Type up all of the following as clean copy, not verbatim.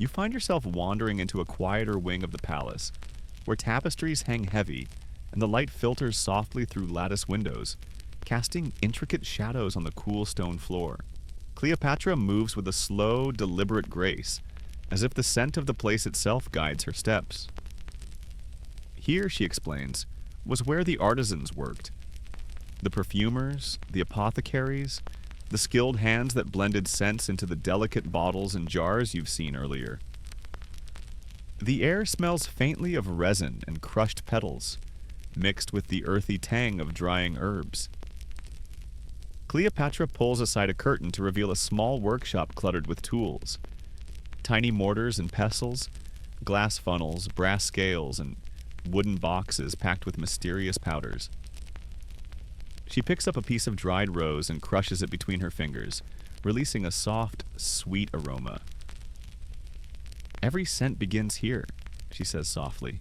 You find yourself wandering into a quieter wing of the palace, where tapestries hang heavy and the light filters softly through lattice windows, casting intricate shadows on the cool stone floor. Cleopatra moves with a slow, deliberate grace, as if the scent of the place itself guides her steps. Here, she explains, was where the artisans worked. The perfumers, the apothecaries, the skilled hands that blended scents into the delicate bottles and jars you've seen earlier. The air smells faintly of resin and crushed petals, mixed with the earthy tang of drying herbs. Cleopatra pulls aside a curtain to reveal a small workshop cluttered with tools. Tiny mortars and pestles, glass funnels, brass scales, and wooden boxes packed with mysterious powders. She picks up a piece of dried rose and crushes it between her fingers, releasing a soft, sweet aroma. Every scent begins here, she says softly.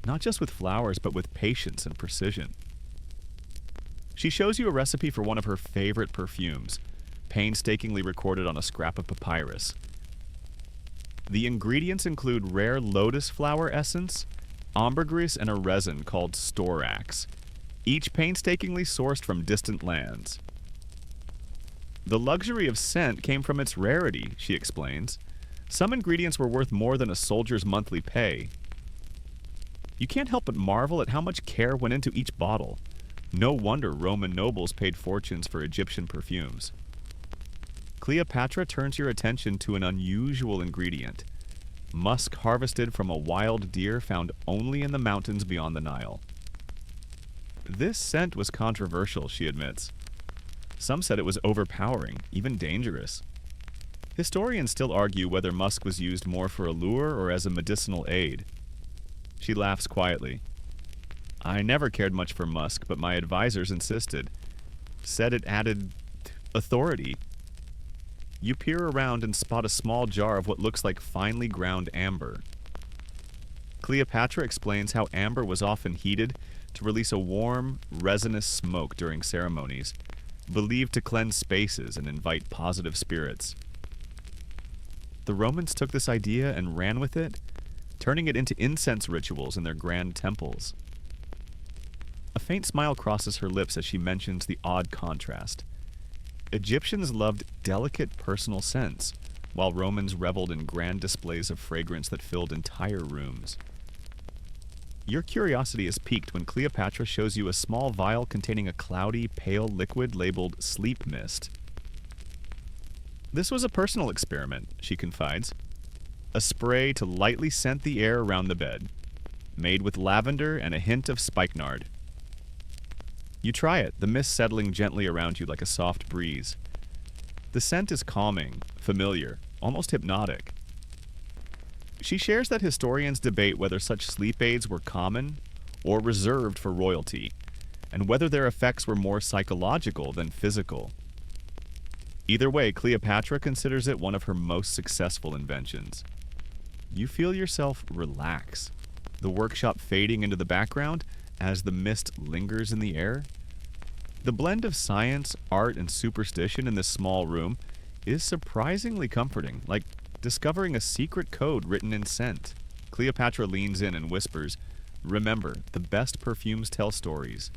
Not just with flowers, but with patience and precision. She shows you a recipe for one of her favorite perfumes, painstakingly recorded on a scrap of papyrus. The ingredients include rare lotus flower essence, ambergris, and a resin called storax, each painstakingly sourced from distant lands. The luxury of scent came from its rarity, she explains. Some ingredients were worth more than a soldier's monthly pay. You can't help but marvel at how much care went into each bottle. No wonder Roman nobles paid fortunes for Egyptian perfumes. Cleopatra turns your attention to an unusual ingredient, musk harvested from a wild deer found only in the mountains beyond the Nile. This scent was controversial, she admits. Some said it was overpowering, even dangerous. Historians still argue whether musk was used more for allure or as a medicinal aid. She laughs quietly. I never cared much for musk, but my advisors insisted. Said it added authority. You peer around and spot a small jar of what looks like finely ground amber. Cleopatra explains how amber was often heated to release a warm, resinous smoke during ceremonies, believed to cleanse spaces and invite positive spirits. The Romans took this idea and ran with it, turning it into incense rituals in their grand temples. A faint smile crosses her lips as she mentions the odd contrast. Egyptians loved delicate personal scents, while Romans reveled in grand displays of fragrance that filled entire rooms. Your curiosity is piqued when Cleopatra shows you a small vial containing a cloudy, pale liquid labeled sleep mist. This was a personal experiment, she confides. A spray to lightly scent the air around the bed, made with lavender and a hint of spikenard. You try it, the mist settling gently around you like a soft breeze. The scent is calming, familiar, almost hypnotic. She shares that historians debate whether such sleep aids were common or reserved for royalty, and whether their effects were more psychological than physical. Either way, Cleopatra considers it one of her most successful inventions. You feel yourself relax, the workshop fading into the background as the mist lingers in the air. The blend of science, art, and superstition in this small room is surprisingly comforting, like discovering a secret code written in scent. Cleopatra leans in and whispers, "Remember, the best perfumes tell stories.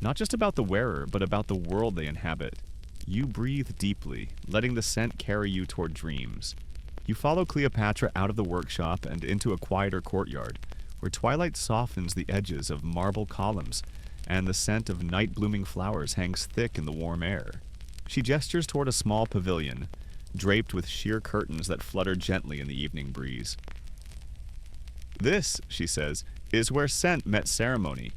Not just about the wearer, but about the world they inhabit." You breathe deeply, letting the scent carry you toward dreams. You follow Cleopatra out of the workshop and into a quieter courtyard, where twilight softens the edges of marble columns, and the scent of night-blooming flowers hangs thick in the warm air. She gestures toward a small pavilion, draped with sheer curtains that flutter gently in the evening breeze. "This," she says, "is where scent met ceremony."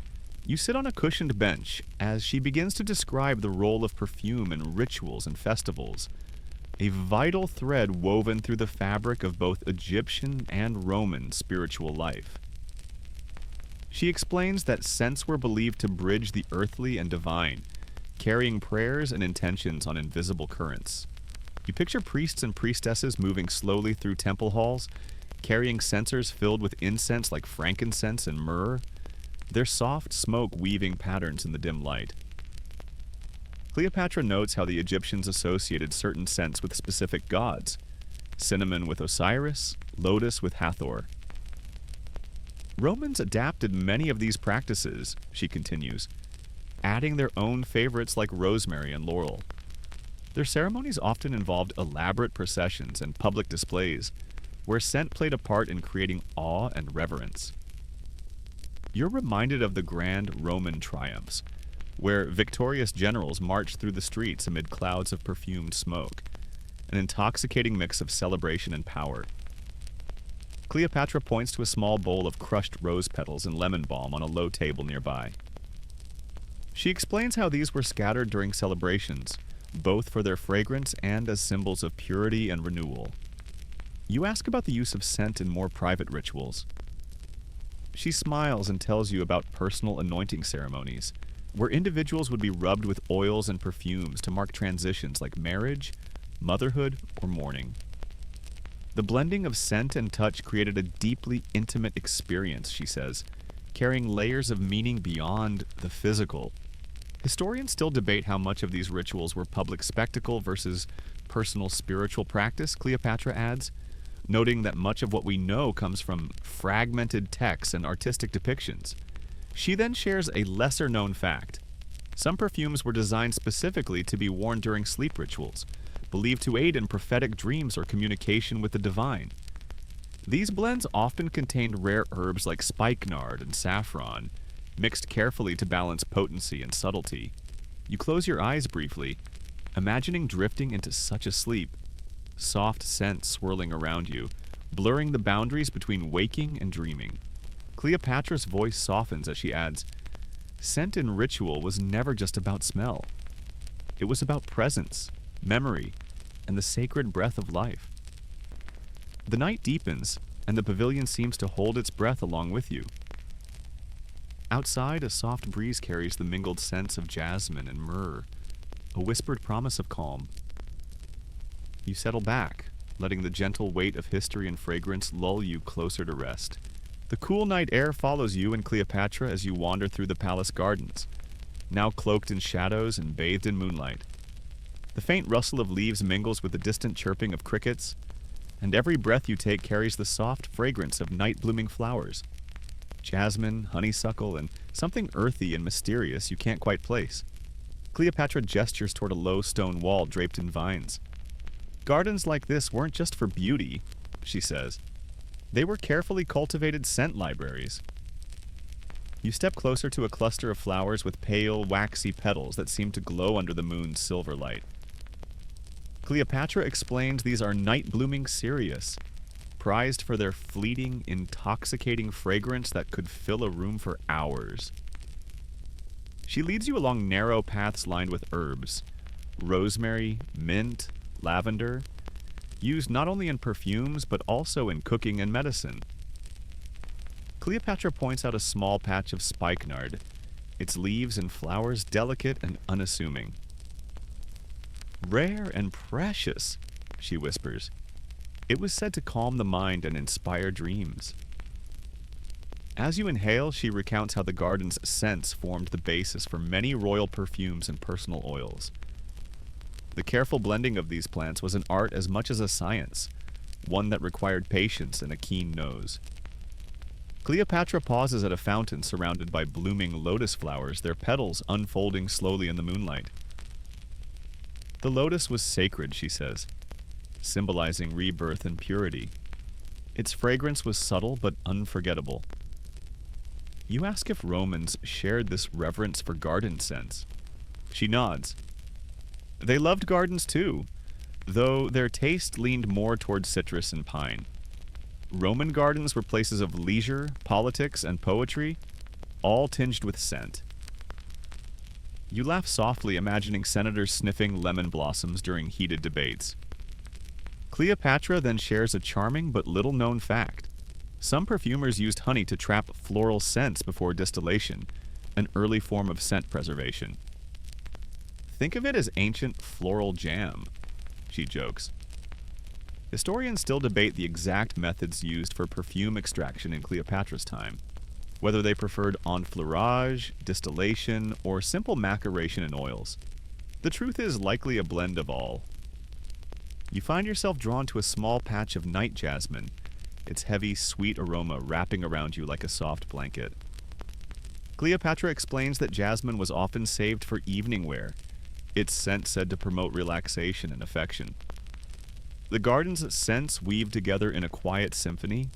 You sit on a cushioned bench as she begins to describe the role of perfume in rituals and festivals, a vital thread woven through the fabric of both Egyptian and Roman spiritual life. She explains that scents were believed to bridge the earthly and divine, carrying prayers and intentions on invisible currents. You picture priests and priestesses moving slowly through temple halls, carrying censers filled with incense like frankincense and myrrh, their soft smoke weaving patterns in the dim light. Cleopatra notes how the Egyptians associated certain scents with specific gods, cinnamon with Osiris, lotus with Hathor. Romans adapted many of these practices, she continues, adding their own favorites like rosemary and laurel. Their ceremonies often involved elaborate processions and public displays, where scent played a part in creating awe and reverence. You're reminded of the grand Roman triumphs, where victorious generals marched through the streets amid clouds of perfumed smoke, an intoxicating mix of celebration and power. Cleopatra points to a small bowl of crushed rose petals and lemon balm on a low table nearby. She explains how these were scattered during celebrations, both for their fragrance and as symbols of purity and renewal. You ask about the use of scent in more private rituals. She smiles and tells you about personal anointing ceremonies, where individuals would be rubbed with oils and perfumes to mark transitions like marriage, motherhood, or mourning. The blending of scent and touch created a deeply intimate experience, she says, carrying layers of meaning beyond the physical. Historians still debate how much of these rituals were public spectacle versus personal spiritual practice, Cleopatra adds, noting that much of what we know comes from fragmented texts and artistic depictions. She then shares a lesser-known fact. Some perfumes were designed specifically to be worn during sleep rituals, believed to aid in prophetic dreams or communication with the divine. These blends often contained rare herbs like spikenard and saffron, mixed carefully to balance potency and subtlety. You close your eyes briefly, imagining drifting into such a sleep, soft scents swirling around you, blurring the boundaries between waking and dreaming. Cleopatra's voice softens as she adds, "Scent in ritual was never just about smell. It was about presence, memory, and the sacred breath of life." The night deepens, and the pavilion seems to hold its breath along with you. Outside, a soft breeze carries the mingled scents of jasmine and myrrh, a whispered promise of calm. You settle back, letting the gentle weight of history and fragrance lull you closer to rest. The cool night air follows you and Cleopatra as you wander through the palace gardens, now cloaked in shadows and bathed in moonlight. The faint rustle of leaves mingles with the distant chirping of crickets, and every breath you take carries the soft fragrance of night-blooming flowers. Jasmine, honeysuckle, and something earthy and mysterious you can't quite place. Cleopatra gestures toward a low stone wall draped in vines. Gardens like this weren't just for beauty, she says. They were carefully cultivated scent libraries. You step closer to a cluster of flowers with pale, waxy petals that seem to glow under the moon's silver light. Cleopatra explains these are night-blooming cereus, prized for their fleeting, intoxicating fragrance that could fill a room for hours. She leads you along narrow paths lined with herbs, rosemary, mint, lavender, used not only in perfumes but also in cooking and medicine. Cleopatra points out a small patch of spikenard, its leaves and flowers delicate and unassuming. "Rare and precious," she whispers. "It was said to calm the mind and inspire dreams." As you inhale, she recounts how the garden's scents formed the basis for many royal perfumes and personal oils. The careful blending of these plants was an art as much as a science, one that required patience and a keen nose. Cleopatra pauses at a fountain surrounded by blooming lotus flowers, their petals unfolding slowly in the moonlight. The lotus was sacred, she says, symbolizing rebirth and purity. Its fragrance was subtle but unforgettable. You ask if Romans shared this reverence for garden scents. She nods. They loved gardens too, though their taste leaned more toward citrus and pine. Roman gardens were places of leisure, politics, and poetry, all tinged with scent. You laugh softly, imagining senators sniffing lemon blossoms during heated debates. Cleopatra then shares a charming but little-known fact. Some perfumers used honey to trap floral scents before distillation, an early form of scent preservation. "Think of it as ancient floral jam," she jokes. Historians still debate the exact methods used for perfume extraction in Cleopatra's time, whether they preferred enfleurage, distillation, or simple maceration in oils. The truth is likely a blend of all. You find yourself drawn to a small patch of night jasmine, its heavy, sweet aroma wrapping around you like a soft blanket. Cleopatra explains that jasmine was often saved for evening wear, its scent said to promote relaxation and affection. The garden's scents weave together in a quiet symphony,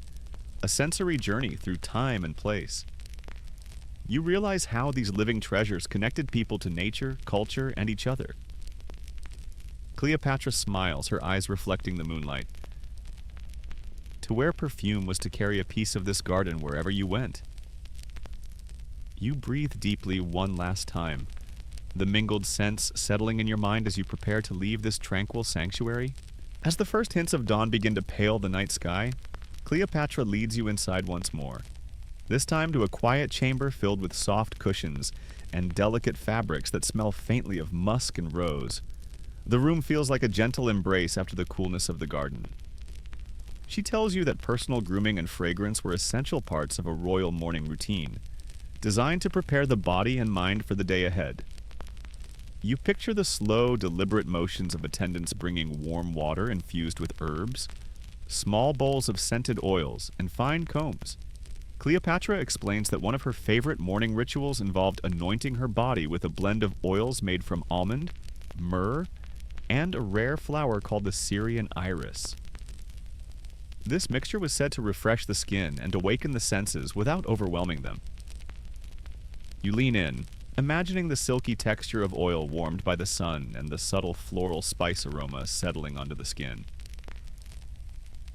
a sensory journey through time and place. You realize how these living treasures connected people to nature, culture, and each other. Cleopatra smiles, her eyes reflecting the moonlight. To wear perfume was to carry a piece of this garden wherever you went. You breathe deeply one last time, the mingled scents settling in your mind as you prepare to leave this tranquil sanctuary. As the first hints of dawn begin to pale the night sky, Cleopatra leads you inside once more, this time to a quiet chamber filled with soft cushions and delicate fabrics that smell faintly of musk and rose. The room feels like a gentle embrace after the coolness of the garden. She tells you that personal grooming and fragrance were essential parts of a royal morning routine, designed to prepare the body and mind for the day ahead. You picture the slow, deliberate motions of attendants bringing warm water infused with herbs, small bowls of scented oils, and fine combs. Cleopatra explains that one of her favorite morning rituals involved anointing her body with a blend of oils made from almond, myrrh, and a rare flower called the Syrian iris. This mixture was said to refresh the skin and awaken the senses without overwhelming them. You lean in, imagining the silky texture of oil warmed by the sun and the subtle floral spice aroma settling onto the skin.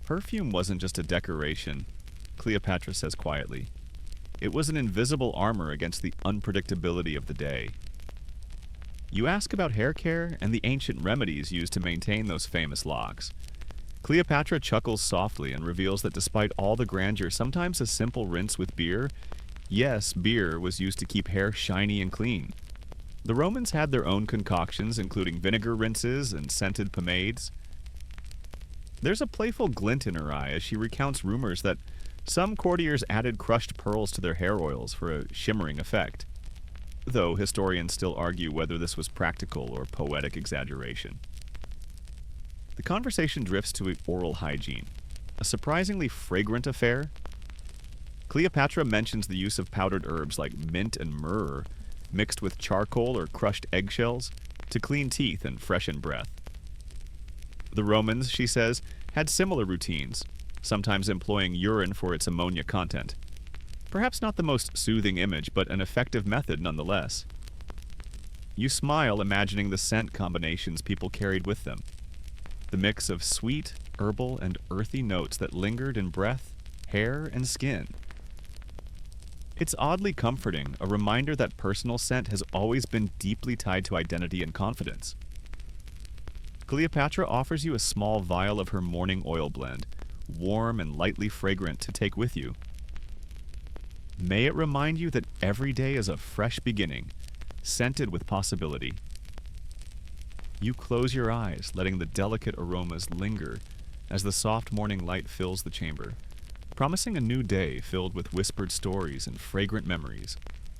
Perfume wasn't just a decoration, Cleopatra says quietly. It was an invisible armor against the unpredictability of the day. You ask about hair care and the ancient remedies used to maintain those famous locks. Cleopatra chuckles softly and reveals that despite all the grandeur, sometimes a simple rinse with beer, yes, beer was used to keep hair shiny and clean. The Romans had their own concoctions, including vinegar rinses and scented pomades. There's a playful glint in her eye as she recounts rumors that some courtiers added crushed pearls to their hair oils for a shimmering effect, though historians still argue whether this was practical or poetic exaggeration. The conversation drifts to oral hygiene, a surprisingly fragrant affair. Cleopatra mentions the use of powdered herbs like mint and myrrh, mixed with charcoal or crushed eggshells, to clean teeth and freshen breath. The Romans, she says, had similar routines, sometimes employing urine for its ammonia content. Perhaps not the most soothing image, but an effective method nonetheless. You smile, imagining the scent combinations people carried with them. The mix of sweet, herbal, and earthy notes that lingered in breath, hair, and skin. It's oddly comforting, a reminder that personal scent has always been deeply tied to identity and confidence. Cleopatra offers you a small vial of her morning oil blend, warm and lightly fragrant, to take with you. May it remind you that every day is a fresh beginning, scented with possibility. You close your eyes, letting the delicate aromas linger as the soft morning light fills the chamber, promising a new day filled with whispered stories and fragrant memories.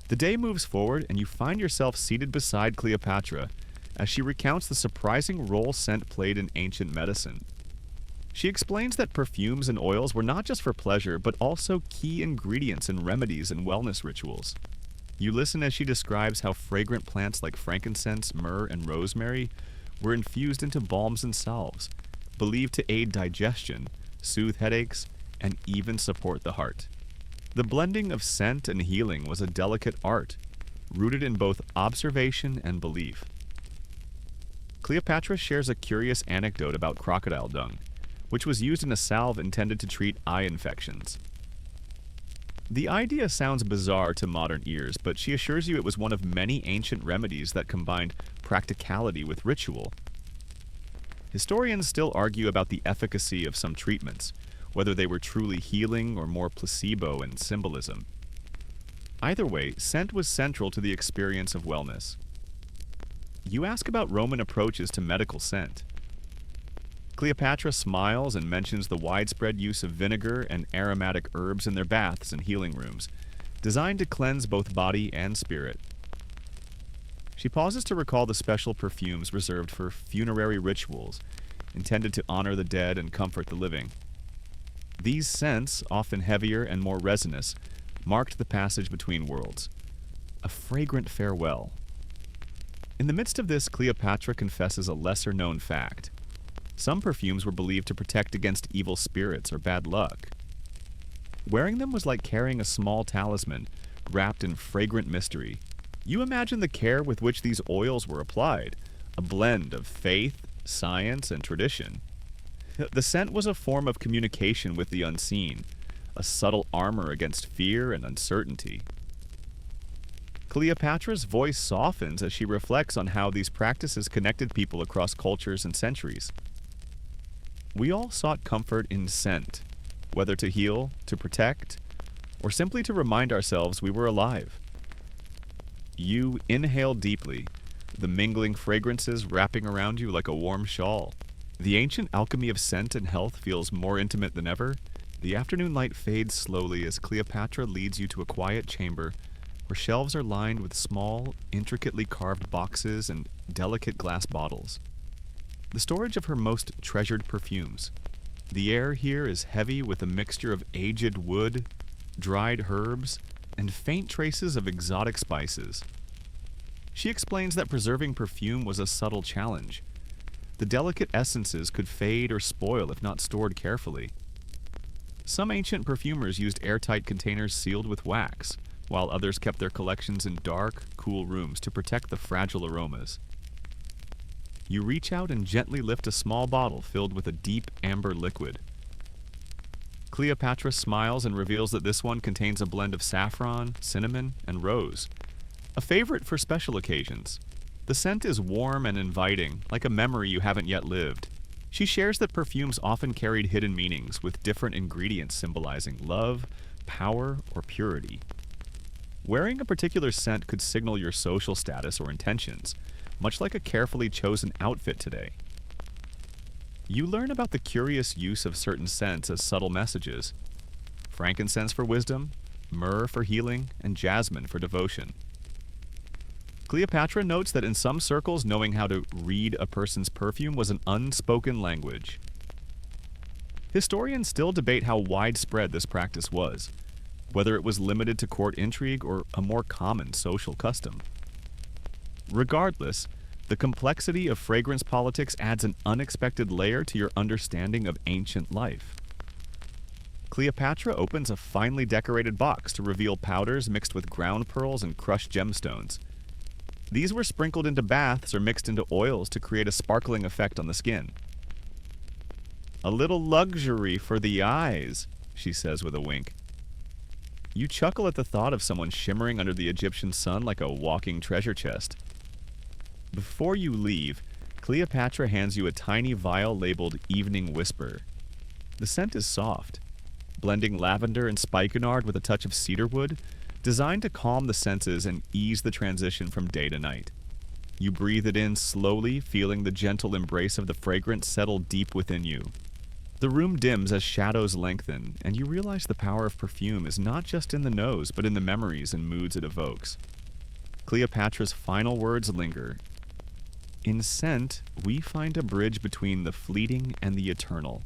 The day moves forward, and you find yourself seated beside Cleopatra as she recounts the surprising role scent played in ancient medicine. She explains that perfumes and oils were not just for pleasure, but also key ingredients in remedies and wellness rituals. You listen as she describes how fragrant plants like frankincense, myrrh, and rosemary were infused into balms and salves, believed to aid digestion, soothe headaches, and even support the heart. The blending of scent and healing was a delicate art, rooted in both observation and belief. Cleopatra shares a curious anecdote about crocodile dung, which was used in a salve intended to treat eye infections. The idea sounds bizarre to modern ears, but she assures you it was one of many ancient remedies that combined practicality with ritual. Historians still argue about the efficacy of some treatments, whether they were truly healing or more placebo in symbolism. Either way, scent was central to the experience of wellness. You ask about Roman approaches to medical scent. Cleopatra smiles and mentions the widespread use of vinegar and aromatic herbs in their baths and healing rooms, designed to cleanse both body and spirit. She pauses to recall the special perfumes reserved for funerary rituals, intended to honor the dead and comfort the living. These scents, often heavier and more resinous, marked the passage between worlds. A fragrant farewell. In the midst of this, Cleopatra confesses a lesser-known fact. Some perfumes were believed to protect against evil spirits or bad luck. Wearing them was like carrying a small talisman, wrapped in fragrant mystery. You imagine the care with which these oils were applied, a blend of faith, science, and tradition. The scent was a form of communication with the unseen, a subtle armor against fear and uncertainty. Cleopatra's voice softens as she reflects on how these practices connected people across cultures and centuries. We all sought comfort in scent, whether to heal, to protect, or simply to remind ourselves we were alive. You inhale deeply, the mingling fragrances wrapping around you like a warm shawl. The ancient alchemy of scent and health feels more intimate than ever. The afternoon light fades slowly as Cleopatra leads you to a quiet chamber where shelves are lined with small, intricately carved boxes and delicate glass bottles. The storage of her most treasured perfumes. The air here is heavy with a mixture of aged wood, dried herbs, and faint traces of exotic spices. She explains that preserving perfume was a subtle challenge. The delicate essences could fade or spoil if not stored carefully. Some ancient perfumers used airtight containers sealed with wax, while others kept their collections in dark, cool rooms to protect the fragile aromas. You reach out and gently lift a small bottle filled with a deep amber liquid. Cleopatra smiles and reveals that this one contains a blend of saffron, cinnamon, and rose, a favorite for special occasions. The scent is warm and inviting, like a memory you haven't yet lived. She shares that perfumes often carried hidden meanings, with different ingredients symbolizing love, power, or purity. Wearing a particular scent could signal your social status or intentions, much like a carefully chosen outfit today. You learn about the curious use of certain scents as subtle messages: frankincense for wisdom, myrrh for healing, and jasmine for devotion. Cleopatra notes that in some circles, knowing how to read a person's perfume was an unspoken language. Historians still debate how widespread this practice was, whether it was limited to court intrigue or a more common social custom. Regardless, the complexity of fragrance politics adds an unexpected layer to your understanding of ancient life. Cleopatra opens a finely decorated box to reveal powders mixed with ground pearls and crushed gemstones. These were sprinkled into baths or mixed into oils to create a sparkling effect on the skin. "A little luxury for the eyes," she says with a wink. You chuckle at the thought of someone shimmering under the Egyptian sun like a walking treasure chest. Before you leave, Cleopatra hands you a tiny vial labeled Evening Whisper. The scent is soft, blending lavender and spikenard with a touch of cedarwood, designed to calm the senses and ease the transition from day to night. You breathe it in slowly, feeling the gentle embrace of the fragrance settle deep within you. The room dims as shadows lengthen, and you realize the power of perfume is not just in the nose, but in the memories and moods it evokes. Cleopatra's final words linger. In scent, we find a bridge between the fleeting and the eternal.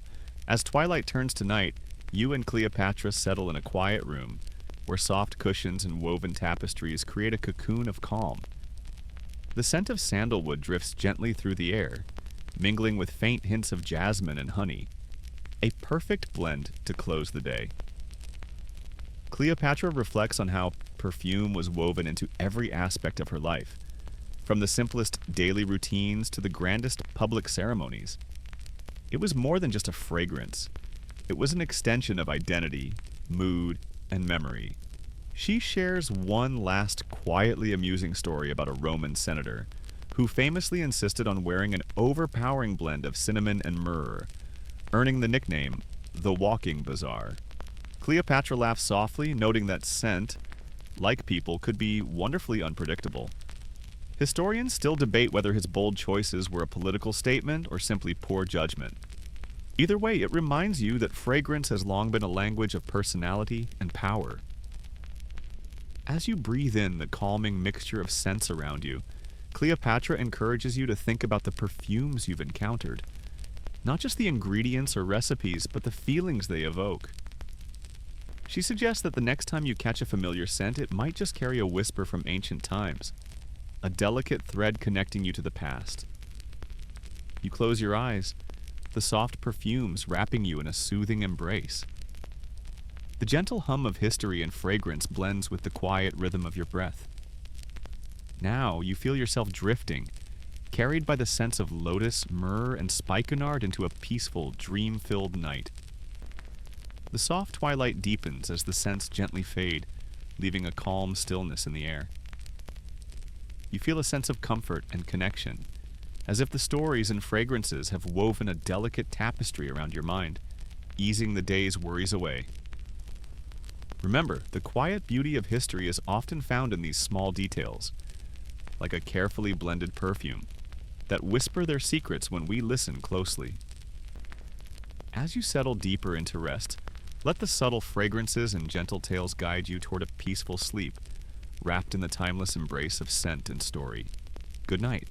As twilight turns to night, you and Cleopatra settle in a quiet room, where soft cushions and woven tapestries create a cocoon of calm. The scent of sandalwood drifts gently through the air, mingling with faint hints of jasmine and honey. A perfect blend to close the day. Cleopatra reflects on how perfume was woven into every aspect of her life, from the simplest daily routines to the grandest public ceremonies. It was more than just a fragrance. It was an extension of identity, mood, and memory. She shares one last quietly amusing story about a Roman senator who famously insisted on wearing an overpowering blend of cinnamon and myrrh, earning the nickname the Walking Bazaar. Cleopatra laughs softly, noting that scent, like people, could be wonderfully unpredictable. Historians still debate whether his bold choices were a political statement or simply poor judgment. Either way, it reminds you that fragrance has long been a language of personality and power. As you breathe in the calming mixture of scents around you, Cleopatra encourages you to think about the perfumes you've encountered. Not just the ingredients or recipes, but the feelings they evoke. She suggests that the next time you catch a familiar scent, it might just carry a whisper from ancient times, a delicate thread connecting you to the past. You close your eyes, the soft perfumes wrapping you in a soothing embrace. The gentle hum of history and fragrance blends with the quiet rhythm of your breath. Now you feel yourself drifting, carried by the scents of lotus, myrrh, and spikenard into a peaceful, dream-filled night. The soft twilight deepens as the scents gently fade, leaving a calm stillness in the air. You feel a sense of comfort and connection, as if the stories and fragrances have woven a delicate tapestry around your mind, easing the day's worries away. Remember, the quiet beauty of history is often found in these small details, like a carefully blended perfume, that whisper their secrets when we listen closely. As you settle deeper into rest, let the subtle fragrances and gentle tales guide you toward a peaceful sleep, wrapped in the timeless embrace of scent and story. Good night.